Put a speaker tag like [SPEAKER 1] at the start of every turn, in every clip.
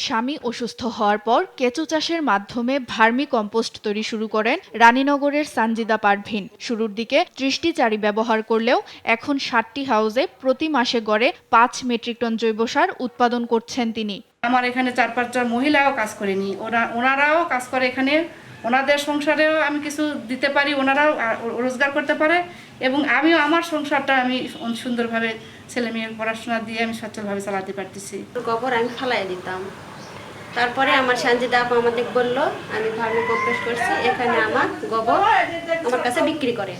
[SPEAKER 1] স্বামী অসুস্থ হওয়ার পর কেঁচো চাষের মাধ্যমে ভার্মি কম্পোস্ট তৈরি শুরু করেন রানীনগরের সানজিদা পারভীন। শুরুর দিকে ৩০টি চারি ব্যবহার করলেও এখন ৬০টি হাউসে প্রতি মাসে গড়ে ৫ মেট্রিক টন জৈব সার উৎপাদন করছেন তিনি।
[SPEAKER 2] আমার এখানে ৪-৫ জন মহিলাও কাজ করেনি, ওনারাও কাজ করে এখানে। ওনাদের সংসারেও আমি কিছু দিতে পারি, ওনারাও রোজগার করতে পারে এবং আমিও আমার সংসারটা আমি সুন্দরভাবে ছেলে মেয়ের পড়াশোনা দিয়ে আমি সচ্ছলভাবে চালাতে পারতেছি।
[SPEAKER 3] গোবর আমি ফেলাই দিতাম, তারপরে আমার সানজিদা আপা আমাদের বললো আমি ভার্মি কম্পোস্ট করছি, এখানে আমার গোবর আমার কাছে বিক্রি করে।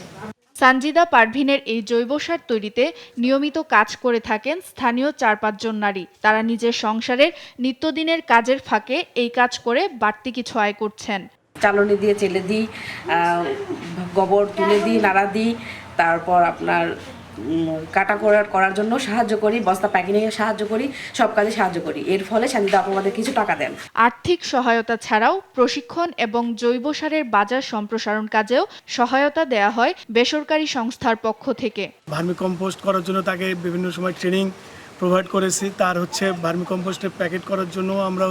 [SPEAKER 1] সানজিদা পারভীনের এই জৈব সার তৈরিতে নিয়মিত কাজ করে থাকেন স্থানীয় ৪-৫ জন নারী। তারা নিজের সংসারের নিত্যদিনের কাজের ফাঁকে এই কাজ করে বাড়তি কিছু আয় করছেন।
[SPEAKER 4] চালনি দিয়ে চেলে দিই, গোবর তুলে দিই, নাড়া দিই, তারপর আপনার কাটা করার জন্য সাহায্য করি, বস্তা প্যাকিংয়ে সাহায্য করি, সব কাজে সাহায্য করি। এর ফলে সানজিদা আপু আমাদের কিছু টাকা দেন।
[SPEAKER 1] আর্থিক সহায়তা ছাড়াও প্রশিক্ষণ এবং জৈব সারের বাজার সম্প্রসারণ কাজেও সহায়তা দেয়া হয় বেসরকারি সংস্থার পক্ষ থেকে।
[SPEAKER 5] ভার্মি কম্পোস্ট করার জন্য তাকে বিভিন্ন সময় ট্রেনিং প্রোভাইড করেছি। তার ভার্মি কম্পোস্টের প্যাকেট করার জন্য আমরা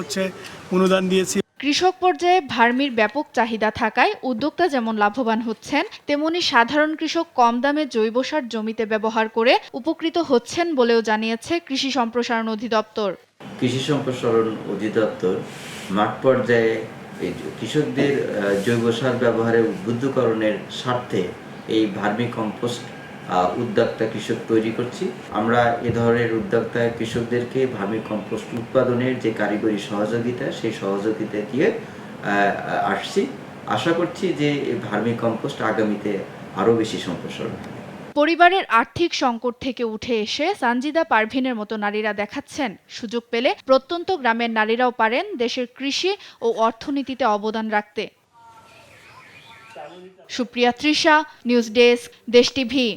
[SPEAKER 5] অনুদান দিয়েছি।
[SPEAKER 1] কৃষক পর্যায়ে ভার্মির ব্যাপক চাহিদা থাকায় উদ্যোক্তা যেমন লাভবান হচ্ছেন, তেমনি সাধারণ কৃষক কম দামে জৈব সার জমিতে ব্যবহার করে উপকৃত হচ্ছেন বলেও জানিয়েছে কৃষি সম্প্রসারণ অধিদপ্তর।
[SPEAKER 6] কৃষি সম্প্রসারণ অধিদপ্তর মাঠ পর্যায়ে কৃষকদের জৈব সার ব্যবহারে উদ্বুদ্ধকরণের স্বার্থে এই ভার্মি কম্পোস্ট উদ্যোক্তা কৃষক তৈরি করছি। আমরা এ ধরনের উদ্যোক্তা কৃষকদেরকে ভার্মি কম্পোস্ট উৎপাদনের যে কারিগরি সহযোগিতা, সেই সহযোগিতা দিয়ে আসছি। আশা করছি যে এই ভার্মি কম্পোস্ট আগামীতে আরও বেশি সম্প্রসারণ হবে।
[SPEAKER 1] পরিবারের আর্থিক সংকট থেকে উঠে এসে সানজিদা পারভীনের মতো নারীরা দেখাচ্ছেন সুযোগ পেলে প্রত্যন্ত গ্রামের নারীরাও পারেন দেশের কৃষি ও অর্থনীতিতে অবদান রাখতে। সুপ্রিয়া তৃষা, নিউজ ডেস্ক, দেশ টিভি।